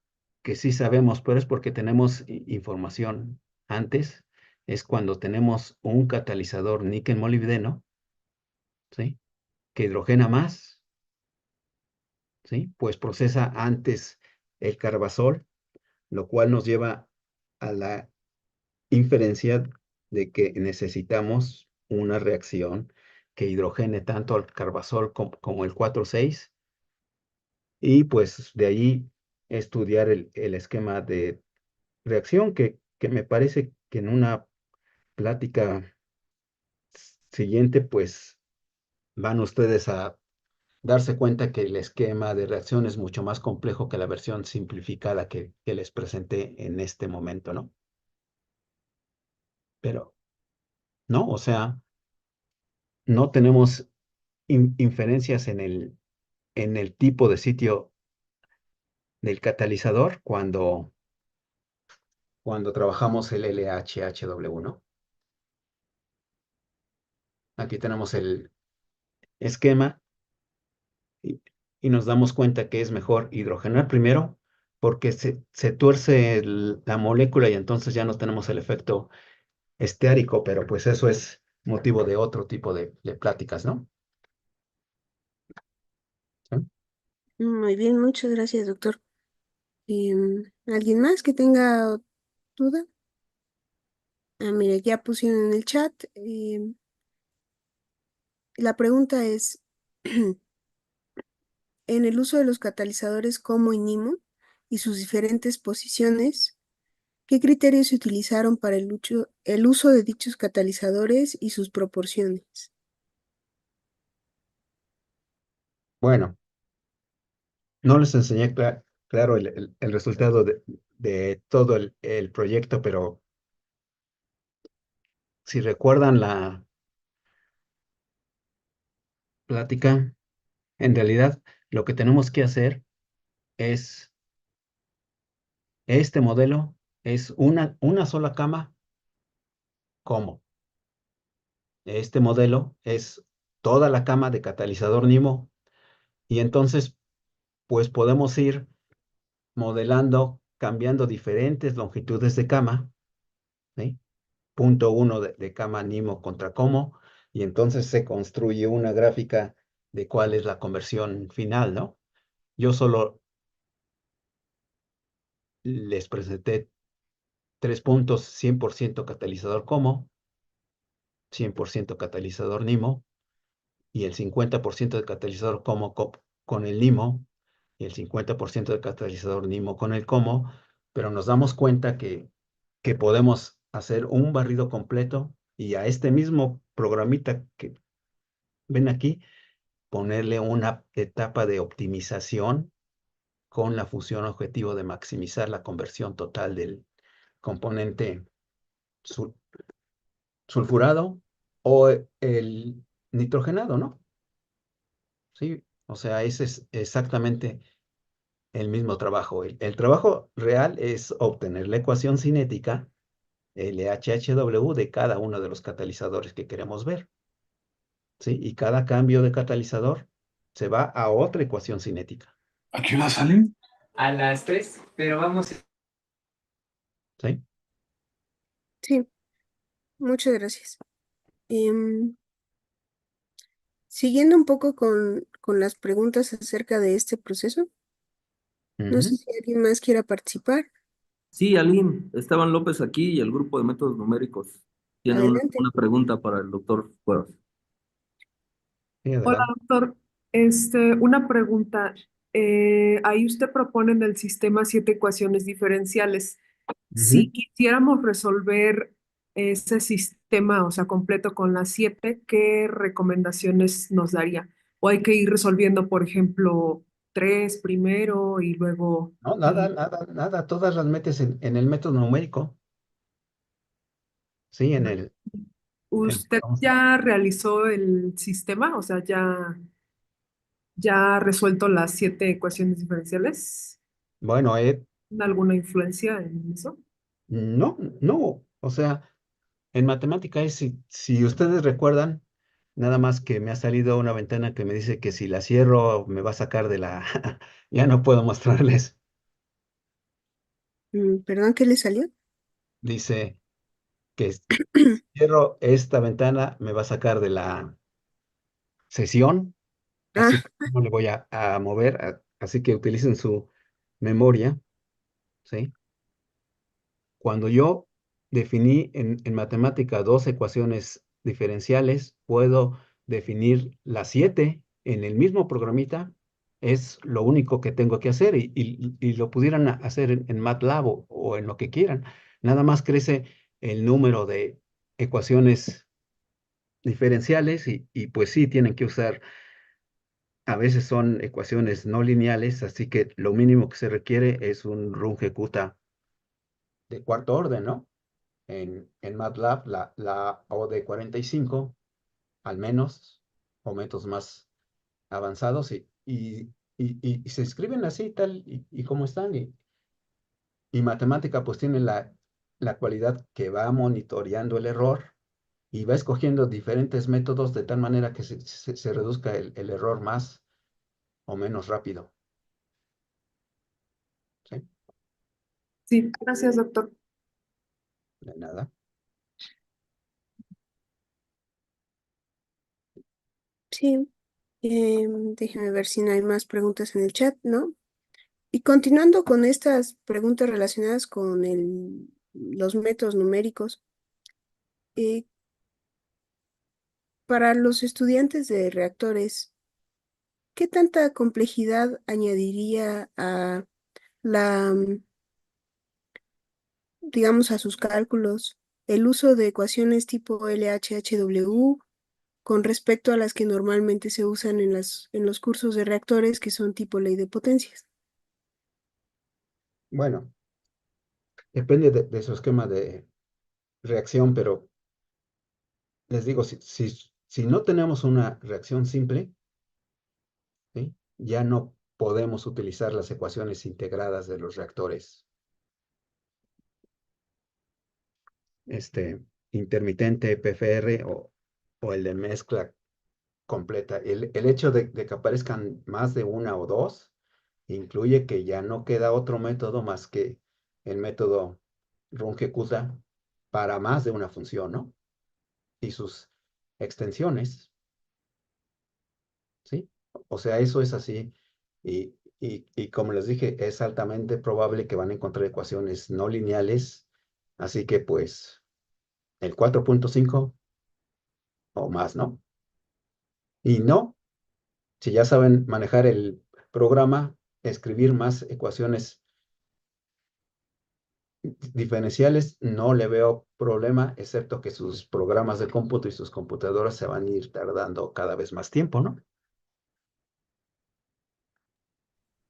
que sí sabemos, pero es porque tenemos información antes, es cuando tenemos un catalizador níquel-molibdeno, ¿sí? Que hidrogena más, ¿sí? Pues procesa antes el carbazol, lo cual nos lleva a la inferencia de que necesitamos una reacción que hidrogene tanto al carbazol como el 4,6 y pues de ahí estudiar el esquema de reacción que me parece que en una plática siguiente pues van ustedes a darse cuenta que el esquema de reacción es mucho más complejo que la versión simplificada que les presenté en este momento, ¿no? Pero no, o sea, no tenemos inferencias en el tipo de sitio del catalizador cuando trabajamos el LHHW, ¿no? Aquí tenemos el esquema y, y nos damos cuenta que es mejor hidrogenar primero porque se tuerce la molécula y entonces ya no tenemos el efecto esteárico, pero pues eso es motivo de otro tipo de pláticas, ¿no? ¿Sí? Muy bien, muchas gracias, doctor. ¿Alguien más que tenga duda? Ah, mire, ya pusieron en el chat. La pregunta es, en el uso de los catalizadores como INIMO y sus diferentes posiciones, ¿qué criterios se utilizaron para el uso de dichos catalizadores y sus proporciones? Bueno, no les enseñé claro el resultado de todo el proyecto, pero si recuerdan la plática, en realidad lo que tenemos que hacer es, este modelo es una sola cama, ¿cómo? Este modelo es toda la cama de catalizador NIMO y entonces pues podemos ir modelando, cambiando diferentes longitudes de cama, ¿sí? Punto uno de cama NIMO contra COMO, y entonces se construye una gráfica de cuál es la conversión final, ¿no? Yo solo les presenté 3 puntos: 100% catalizador COMO, 100% catalizador NIMO, y el 50% de catalizador COMO con el NIMO, y el 50% de catalizador NIMO con el COMO, pero nos damos cuenta que podemos hacer un barrido completo y a este mismo programita que ven aquí, ponerle una etapa de optimización con la función objetivo de maximizar la conversión total del componente sul- sulfurado o el nitrogenado, ¿no? Sí, o sea, ese es exactamente el mismo trabajo. El trabajo real es obtener la ecuación cinética LHHW de cada uno de los catalizadores que queremos ver, ¿sí? Y cada cambio de catalizador se va a otra ecuación cinética, ¿A qué hora salen? A las 3, pero vamos. ¿sí? Sí, muchas gracias. Em, Siguiendo un poco con las preguntas acerca de este proceso, no sé Ujú. si alguien más quiera participar. Sí, Aline, Esteban López aquí y el grupo de métodos numéricos tiene Adelante. una pregunta para el doctor Cuevas. Sí, Hola, adelante. doctor. Una pregunta. Ahí usted propone en el sistema 7 ecuaciones diferenciales. Ujú. Si quisiéramos resolver ese sistema, o sea, completo con las 7, ¿qué recomendaciones nos daría? ¿O hay que ir resolviendo, por ejemplo, 3 primero y luego... No, nada, nada, nada, todas las metes en el método numérico, sí, ¿Usted vamos, ya realizó el sistema? O sea, ya ha resuelto las 7 ecuaciones diferenciales. bueno, ¿Alguna influencia en eso? no, no, o sea, en matemática es, si ustedes recuerdan, nada más que me ha salido una ventana que me dice que si la cierro me va a sacar de la, ya no puedo mostrarles, Perdón, ¿qué le salió? dice que cierro esta ventana me va a sacar de la sesión, así Ah, que no le voy a mover, así que utilicen su memoria, ¿sí? Cuando yo definí en matemática dos ecuaciones diferenciales, puedo definir las 7 en el mismo programita. Es lo único que tengo que hacer y lo pudieran hacer en MATLAB o en lo que quieran. Nada más crece el número de ecuaciones diferenciales y pues sí, tienen que usar, a veces son ecuaciones no lineales, así que lo mínimo que se requiere es un runge-kutta de cuarto orden, ¿no? En MATLAB la O de 45, al menos, o métodos más avanzados, y se escriben así, tal y como están. Y matemática pues tiene la cualidad que va monitoreando el error y va escogiendo diferentes métodos de tal manera que se reduzca el error más o menos rápido. ¿Sí? Sí, gracias, doctor. De nada. sí. Déjeme ver si no hay más preguntas en el chat, ¿no? Y continuando con estas preguntas relacionadas con los métodos numéricos, eh, para los estudiantes de reactores, ¿qué tanta complejidad añadiría a la, digamos, a sus cálculos el uso de ecuaciones tipo LHHW con respecto a las que normalmente se usan en los cursos de reactores que son tipo ley de potencias? Bueno, depende de su esquema de reacción, pero les digo, si no tenemos una reacción simple, ¿sí? Ya no podemos utilizar las ecuaciones integradas de los reactores intermitente PFR o el de mezcla completa. El hecho de que aparezcan más de una o dos incluye que ya no queda otro método más que el método Runge-Kutta para más de una función, ¿no? Y sus extensiones, ¿sí? O sea, eso es así. Y como les dije, es altamente probable que van a encontrar ecuaciones no lineales, así que pues el 4.5 o más, ¿no? Y no, si ya saben manejar el programa, escribir más ecuaciones diferenciales, no le veo problema, excepto que sus programas de cómputo y sus computadoras se van a ir tardando cada vez más tiempo, ¿no?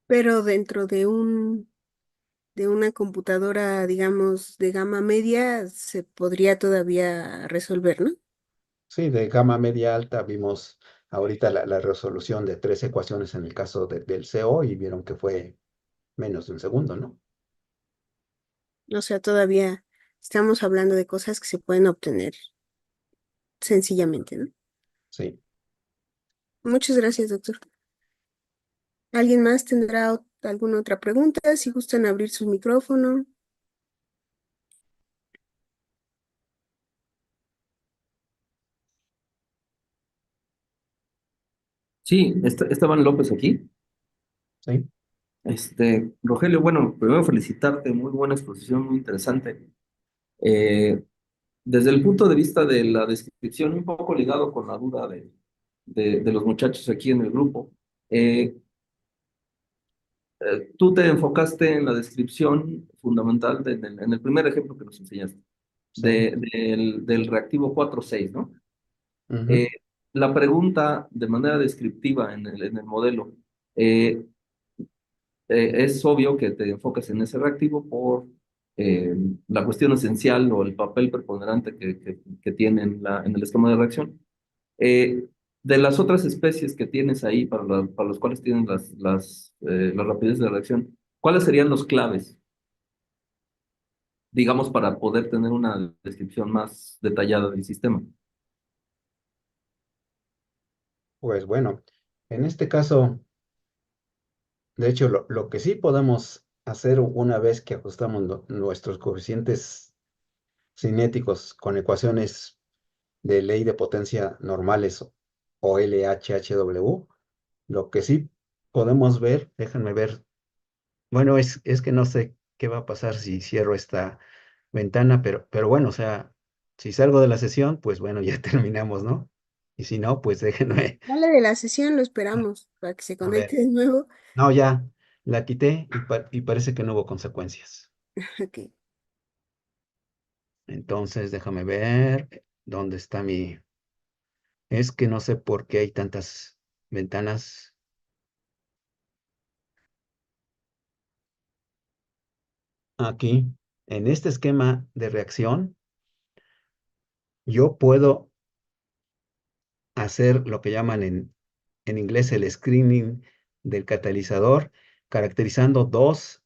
Pero dentro de una computadora, digamos, de gama media, se podría todavía resolver, ¿no? Sí, de gama media alta vimos ahorita la resolución de 3 ecuaciones en el caso del CO y vieron que fue menos de un segundo, ¿no? O sea, todavía estamos hablando de cosas que se pueden obtener sencillamente, ¿no? Sí. Muchas gracias, doctor. ¿Alguien más tendrá alguna otra pregunta? Si gustan abrir su micrófono. Sí, Esteban López aquí. Sí. Rogelio, bueno, primero felicitarte, muy buena exposición, muy interesante. Eh, Desde el punto de vista de la descripción, un poco ligado con la duda de los muchachos aquí en el grupo, eh, tú te enfocaste en la descripción fundamental en el primer ejemplo que nos enseñaste, Sí. del reactivo 4.6, ¿no? Ujú. Eh, la pregunta de manera descriptiva en el modelo, eh, es obvio que te enfocas en ese reactivo por eh, la cuestión esencial o el papel preponderante que tiene en el esquema de reacción. Eh, de las otras especies que tienes ahí para los cuales tienen la rapidez de reacción, ¿cuáles serían los claves, digamos, para poder tener una descripción más detallada del sistema? Pues bueno, en este caso, de hecho, lo que sí podemos hacer una vez que ajustamos nuestros coeficientes cinéticos con ecuaciones de ley de potencia normales o LHHW, lo que sí podemos ver, déjenme ver, bueno, es que no sé qué va a pasar si cierro esta ventana, pero bueno, o sea, si salgo de la sesión, pues bueno, ya terminamos, ¿no? Y si no, pues déjenme, Vale, de la sesión lo esperamos para que se a conecte ver, de nuevo. no, ya, la quité y parece que no hubo consecuencias. Ok. Entonces, déjame ver dónde está mi... Es que no sé por qué hay tantas ventanas. Aquí, en este esquema de reacción, yo puedo hacer lo que llaman en inglés el screening del catalizador, caracterizando dos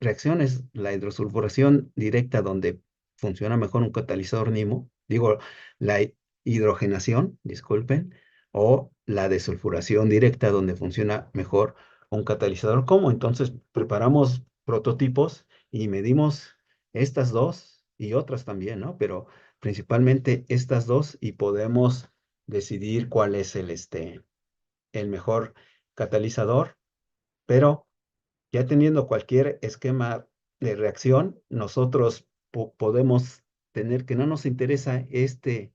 reacciones, la hidrosulfuración directa donde funciona mejor un catalizador NIMO, digo, la hidrogenación, disculpen, o la desulfuración directa donde funciona mejor un catalizador como. Entonces preparamos prototipos y medimos estas dos y otras también, ¿no? Pero principalmente estas dos y podemos decidir cuál es el mejor catalizador, pero ya teniendo cualquier esquema de reacción, nosotros podemos tener que no nos interesa el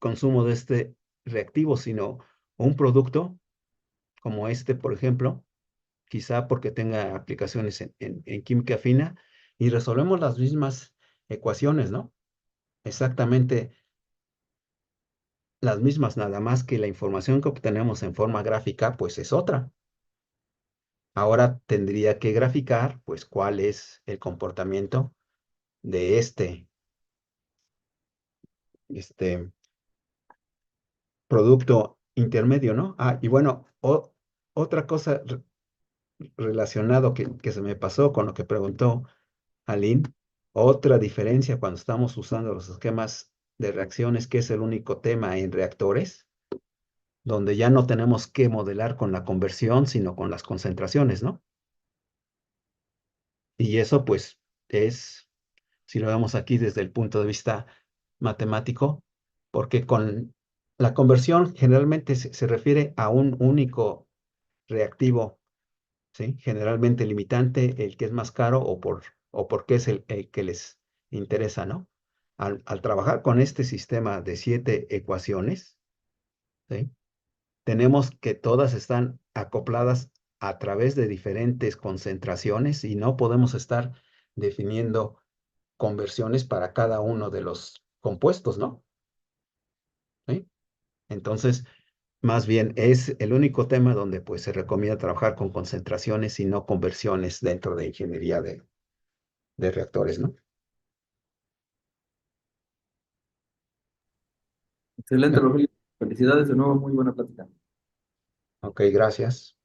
consumo de este reactivo, sino un producto como este, por ejemplo, quizá porque tenga aplicaciones en química fina, y resolvemos las mismas ecuaciones, ¿no? Exactamente las mismas, nada más que la información que obtenemos en forma gráfica, pues es otra. ahora tendría que graficar, pues, cuál es el comportamiento de este producto intermedio, ¿no? Ah, y bueno, otra cosa relacionado que se me pasó con lo que preguntó Aline, otra diferencia cuando estamos usando los esquemas de reacciones, que es el único tema en reactores, donde ya no tenemos que modelar con la conversión, sino con las concentraciones, ¿no? Y eso, pues, es, si lo vemos aquí desde el punto de vista matemático, porque con la conversión generalmente se refiere a un único reactivo, ¿sí? Generalmente limitante, el que es más caro o porque es el que les interesa, ¿no? Al trabajar con este sistema de 7 ecuaciones, ¿sí? Tenemos que todas están acopladas a través de diferentes concentraciones y no podemos estar definiendo conversiones para cada uno de los compuestos, ¿no? ¿Sí? Entonces, más bien es el único tema donde pues se recomienda trabajar con concentraciones y no conversiones dentro de ingeniería de reactores, ¿no? Excelente, Rogelio. Felicidades de nuevo, muy buena plática. Ok, gracias.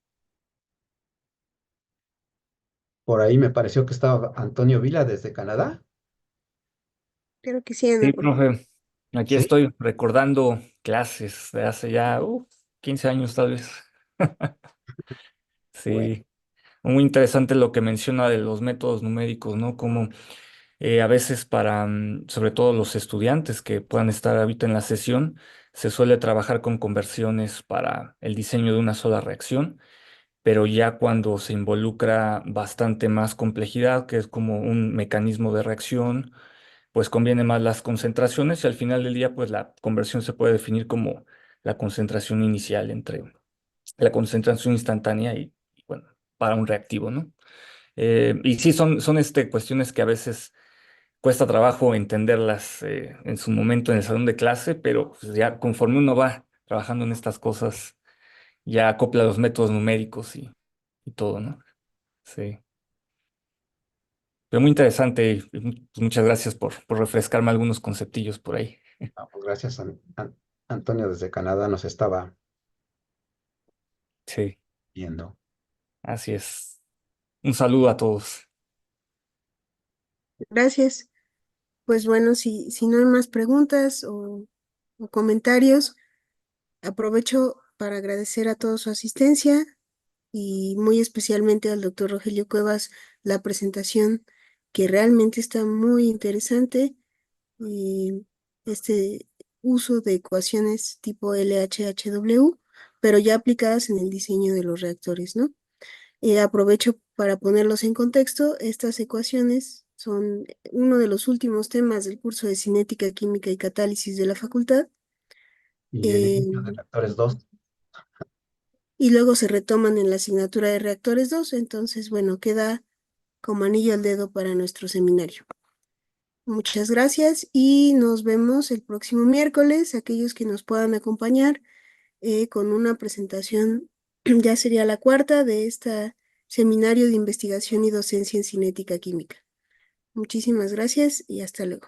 Por ahí me pareció que estaba Antonio Vila desde Canadá. Creo que sí, Ana, Sí, por favor. profe, aquí Sí, estoy recordando clases de hace ya 15 años tal vez. bueno, Sí, muy interesante lo que menciona de los métodos numéricos, ¿no? Como a veces para, sobre todo los estudiantes que puedan estar ahorita en la sesión, se suele trabajar con conversiones para el diseño de una sola reacción, pero ya cuando se involucra bastante más complejidad, que es como un mecanismo de reacción, pues conviene más las concentraciones y al final del día, pues la conversión se puede definir como la concentración inicial entre la concentración instantánea y, bueno, para un reactivo, ¿no? Y sí, son cuestiones que a veces cuesta trabajo entenderlas en su momento en el salón de clase, pero pues, ya conforme uno va trabajando en estas cosas, ya acopla los métodos numéricos y todo, ¿no? Sí. Pero muy interesante y pues, muchas gracias por refrescarme algunos conceptillos por ahí. pues gracias, Antonio desde Canadá nos estaba Sí, viendo. así es. Un saludo a todos. Gracias. Pues bueno, si no hay más preguntas o comentarios, aprovecho para agradecer a todos su asistencia y muy especialmente al doctor Rogelio Cuevas la presentación que realmente está muy interesante. Este uso de ecuaciones tipo LHHW, pero ya aplicadas en el diseño de los reactores, ¿no? Aprovecho para ponerlos en contexto. Estas ecuaciones son uno de los últimos temas del curso de cinética, química y catálisis de la facultad. Y el eh, inicio de reactores 2. y luego se retoman en la asignatura de reactores 2. Entonces, bueno, queda como anillo al dedo para nuestro seminario. Muchas gracias y nos vemos el próximo miércoles. Aquellos que nos puedan acompañar con una presentación, ya sería la cuarta de este seminario de investigación y docencia en cinética química. Muchísimas gracias y hasta luego.